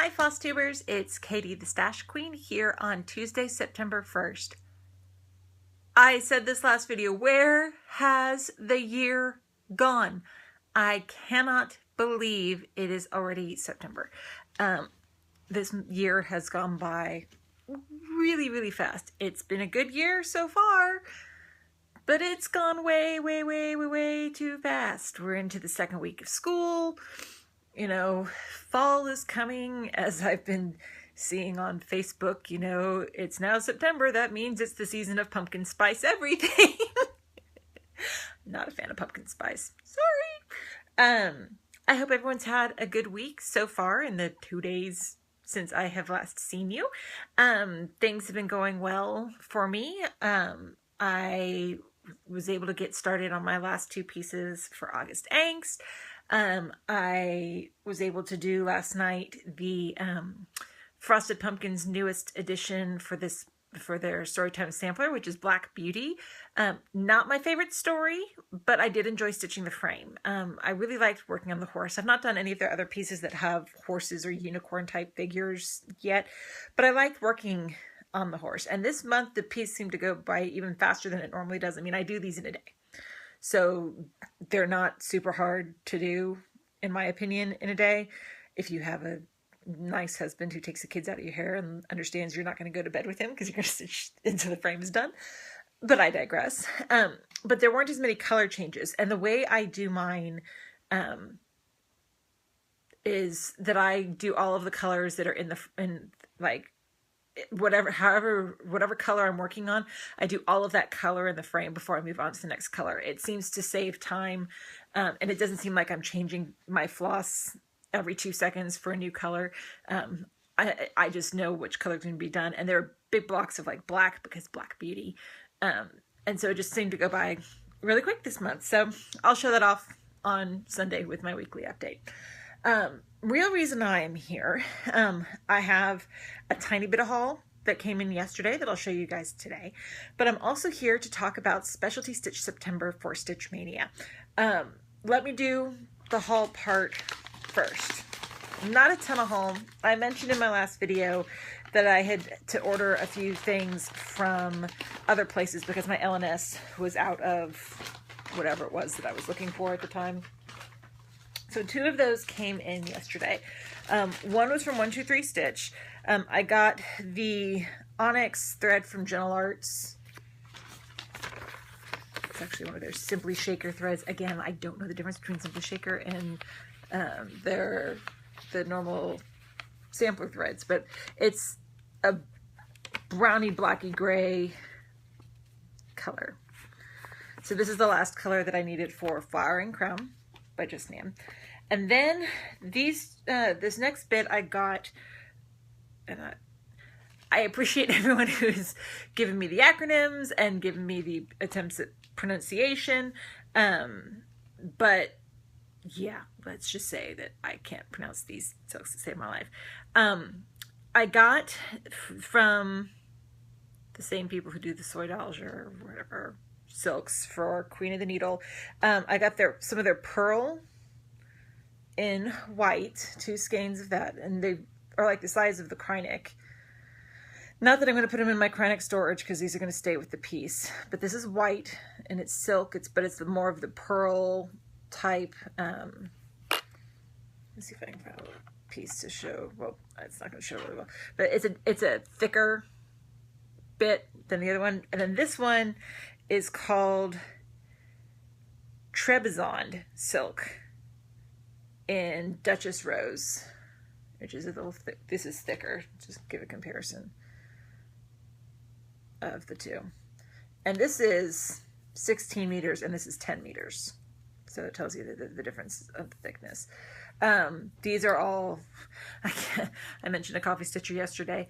Hi Flosstubers, it's Katie the Stash Queen here on Tuesday, September 1st. I said this last video, where has the year gone? I cannot believe it is already September. This year has gone by really, really fast. It's been a good year so far, but it's gone way, way, way, way, way too fast. We're into the second week of school. You know, fall is coming, as I've been seeing on Facebook. You know, it's now September. That means it's the season of pumpkin spice everything. Not a fan of pumpkin spice. Sorry. I hope everyone's had a good week so far in the 2 days since I have last seen you. Things have been going well for me. I was able to get started on my last 2 pieces for August Angst. I was able to do last night the Frosted Pumpkins' newest edition for their Storytime sampler, which is Black Beauty. Not my favorite story, but I did enjoy stitching the frame. I really liked working on the horse. I've not done any of their other pieces that have horses or unicorn type figures yet, but I liked working on the horse. And this month the piece seemed to go by even faster than it normally does. I mean, I do these in a day, so they're not super hard to do, in my opinion, in a day. If you have a nice husband who takes the kids out of your hair and understands you're not going to go to bed with him because you're going to stitch until the frame is done. But I digress. But there weren't as many color changes. And the way I do mine is that I do all of the colors that are in whatever color I'm working on, I do all of that color in the frame before I move on to the next color. It seems to save time, and it doesn't seem like I'm changing my floss every 2 seconds for a new color. I just know which color is going to be done, and there are big blocks of like black because Black Beauty, and so it just seemed to go by really quick this month. So I'll show that off on Sunday with my weekly update. Real reason I am here, I have a tiny bit of haul that came in yesterday that I'll show you guys today, but I'm also here to talk about Specialty Stitch September for Stitch Mania. Let me do the haul part first. Not a ton of haul. I mentioned in my last video that I had to order a few things from other places because my LNS was out of whatever it was that I was looking for at the time. So 2 of those came in yesterday. One was from 123 Stitch. I got the Onyx thread from Gentle Arts. It's actually one of their Simply Shaker threads. Again, I don't know the difference between Simply Shaker and the normal sampler threads, but it's a browny blacky gray color. So this is the last color that I needed for Flowering Crown by Just Nan. And then this next bit I got, and I appreciate everyone who's given me the acronyms and given me the attempts at pronunciation, but yeah, let's just say that I can't pronounce these silks to save my life. I got from the same people who do the soy dolls or whatever silks for Queen of the Needle. I got some of their pearl in white, 2 skeins of that, and they are like the size of the Krynic. Not that I'm going to put them in my Krynic storage because these are going to stay with the piece, but this is white and it's silk, but it's more of the pearl type. Let's see if I can find a piece to show. Well, it's not going to show really well, but it's a thicker bit than the other one. And then this one is called Trebizond silk in Duchess Rose, which is a little thick. This is thicker. Just give a comparison of the 2. And this is 16 meters and this is 10 meters. So it tells you the difference of the thickness. These are all, I mentioned a coffee stitcher yesterday.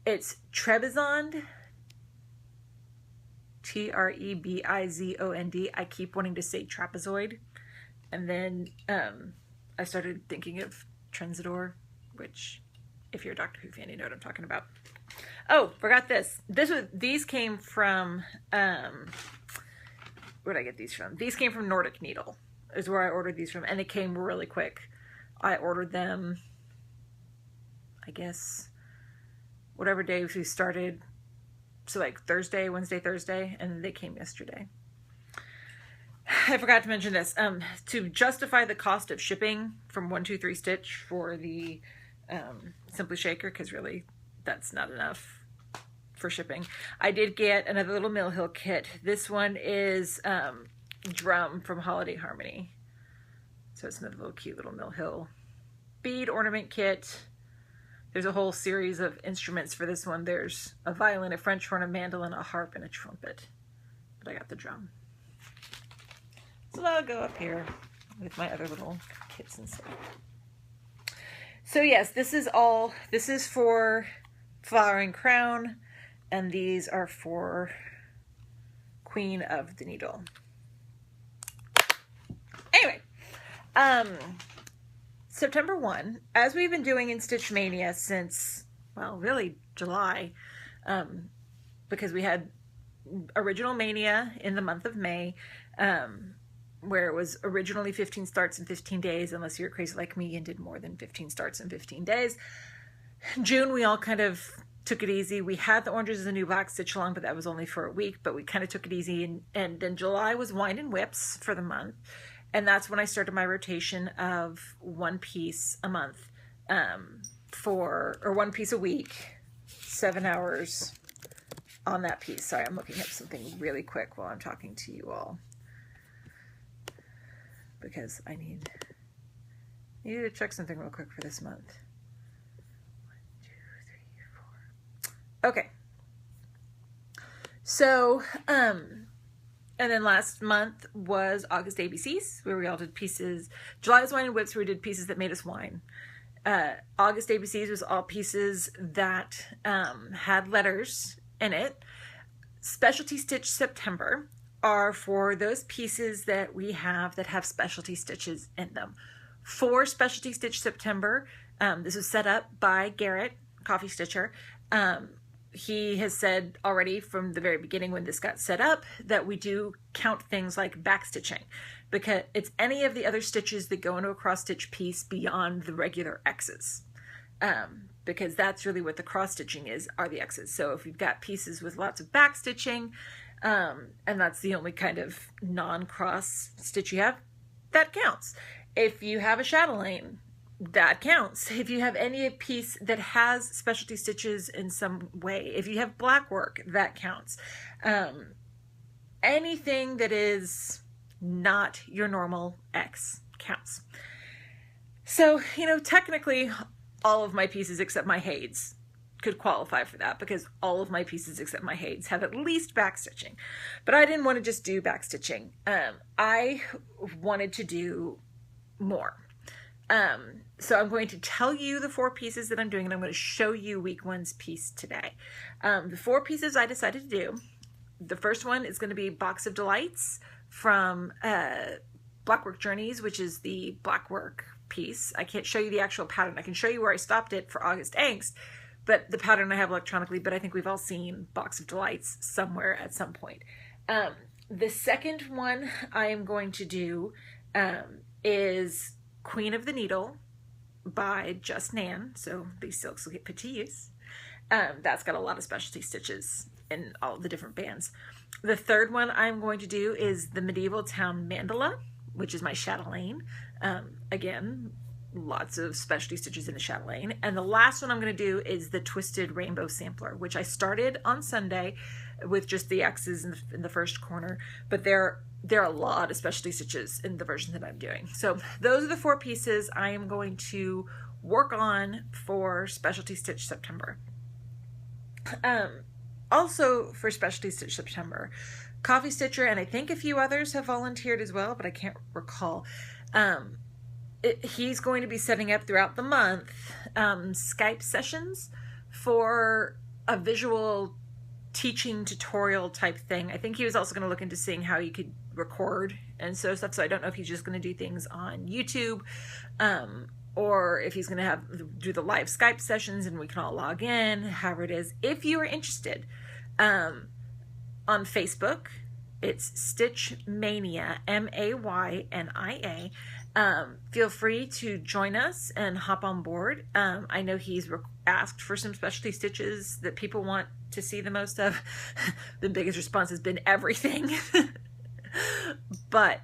It's Trebizond, Trebizond. I keep wanting to say trapezoid. And then I started thinking of Trenzador, which, if you're a Doctor Who fan, you know what I'm talking about. Oh, forgot this. These came from, where did I get these from? These came from Nordic Needle, is where I ordered these from, and they came really quick. I ordered them I guess, whatever day we started. So like Thursday, Wednesday, Thursday, and they came yesterday. I forgot to mention this. To justify the cost of shipping from 123 Stitch for the Simply Shaker, because really that's not enough for shipping, I did get another little Mill Hill kit. This one is Drum from Holiday Harmony. So it's another little cute little Mill Hill bead ornament kit. There's a whole series of instruments for this one. There's a violin, a French horn, a mandolin, a harp, and a trumpet. But I got the drum. So that'll go up here with my other little kits and stuff. So yes, this is for Flowering Crown, and these are for Queen of the Needle. Anyway, September 1, as we've been doing in Stitch Mania since, well, really July, because we had original Mania in the month of May, where it was originally 15 starts in 15 days, unless you're crazy like me and did more than 15 starts in 15 days. June, we all kind of took it easy. We had the Oranges is the New Black stitch along, but that was only for a week, but we kind of took it easy. And then July was Wine and Whips for the month. And that's when I started my rotation of one piece a month, or one piece a week, 7 hours on that piece. Sorry, I'm looking up something really quick while I'm talking to you all, because I need to check something real quick for this month. 1, 2, 3, 4. Okay. So, and then last month was August ABCs, where we all did pieces. July was Wine and Whips, where we did pieces that made us wine. August ABCs was all pieces that had letters in it. Specialty Stitch September are for those pieces that we have that have specialty stitches in them. For Specialty Stitch September, this was set up by Garrett, Coffee Stitcher. He has said already from the very beginning when this got set up that we do count things like back stitching, because it's any of the other stitches that go into a cross stitch piece beyond the regular X's, because that's really what the cross stitching are the X's. So if you've got pieces with lots of back stitching, and that's the only kind of non-cross stitch you have, that counts. If you have a chatelaine, that counts. If you have any piece that has specialty stitches in some way, if you have black work, that counts. Anything that is not your normal X counts. So, technically all of my pieces except my Hades could qualify for that, because all of my pieces except my Hades have at least back stitching. But I didn't want to just do back stitching. I wanted to do more. So I'm going to tell you the 4 pieces that I'm doing, and I'm going to show you week 1's piece today. The 4 pieces I decided to do. The first one is going to be Box of Delights from Blackwork Journeys, which is the blackwork piece. I can't show you the actual pattern. I can show you where I stopped it for August Angst, but the pattern I have electronically, but I think we've all seen Box of Delights somewhere at some point. The second one I am going to do is Queen of the Needle by Just Nan. So these silks will get put to use. That's got a lot of specialty stitches in all the different bands. The third one I'm going to do is the Medieval Town Mandala, which is my chatelaine. Again, lots of specialty stitches in the chatelaine. And the last one I'm going to do is the Twisted Rainbow Sampler, which I started on Sunday with just the X's in the first corner, but there are a lot of specialty stitches in the version that I'm doing. So those are the 4 pieces I am going to work on for Specialty Stitch September. Also for Specialty Stitch September, Coffee Stitcher and I think a few others have volunteered as well, but I can't recall. He's going to be setting up throughout the month Skype sessions for a visual teaching tutorial type thing. I think he was also going to look into seeing how you could record and stuff. So I don't know if he's just going to do things on YouTube, or if he's going to do the live Skype sessions and we can all log in, however it is. If you are interested, on Facebook, it's Stitch Mania, Maynia, Feel free to join us and hop on board. I know he's asked for some specialty stitches that people want to see the most of. The biggest response has been everything. But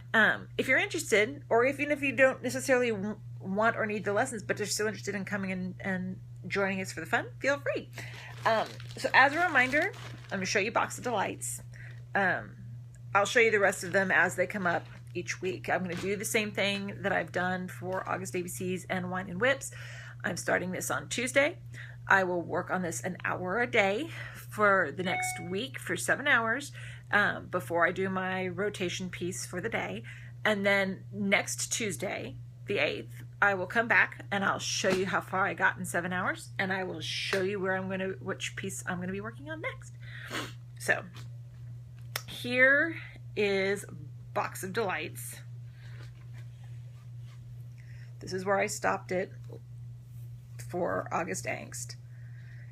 if you're interested, or even if you don't necessarily want or need the lessons, but you're still interested in coming in and joining us for the fun, feel free. So as a reminder, I'm going to show you Box of Delights. I'll show you the rest of them as they come up each week. I'm going to do the same thing that I've done for August ABCs and Wine and Whips. I'm starting this on Tuesday. I will work on this an hour a day for the next week for 7 hours before I do my rotation piece for the day. And then next Tuesday, the 8th, I will come back and I'll show you how far I got in 7 hours, and I will show you which piece I'm going to be working on next. So here is Box of Delights. This is where I stopped it for August Angst.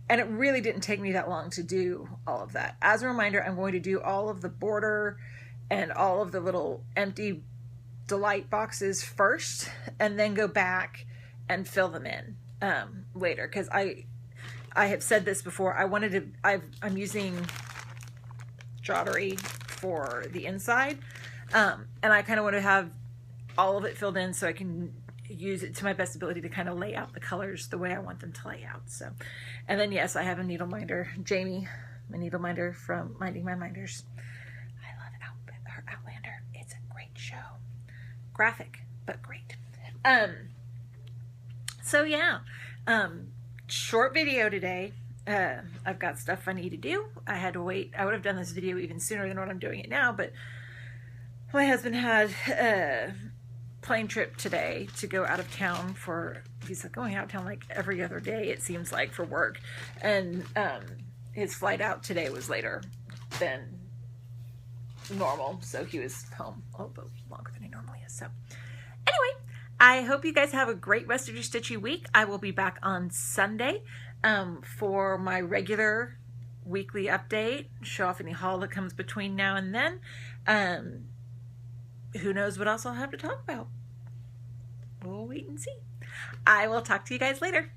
And it really didn't take me that long to do all of that. As a reminder, I'm going to do all of the border and all of the little empty delight boxes first, and then go back and fill them in later. Because I have said this before. I'm using Jottery for the inside, and I kind of want to have all of it filled in so I can use it to my best ability to kind of lay out the colors the way I want them to lay out. So, and then yes, I have a needle minder, Jamie, my needle minder from Minding My Minders. I love her Outlander. It's a great show. Graphic, but great. So yeah, short video today. I've got stuff I need to do. I had to wait. I would have done this video even sooner than what I'm doing it now, but my husband had a plane trip today to go out of town he's like going out of town like every other day, it seems like, for work. And his flight out today was later than normal, so he was home a little bit longer than he normally is. So anyway, I hope you guys have a great rest of your stitchy week. I will be back on Sunday for my regular weekly update, show off any haul that comes between now and then. Who knows what else I'll have to talk about? We'll wait and see. I will talk to you guys later.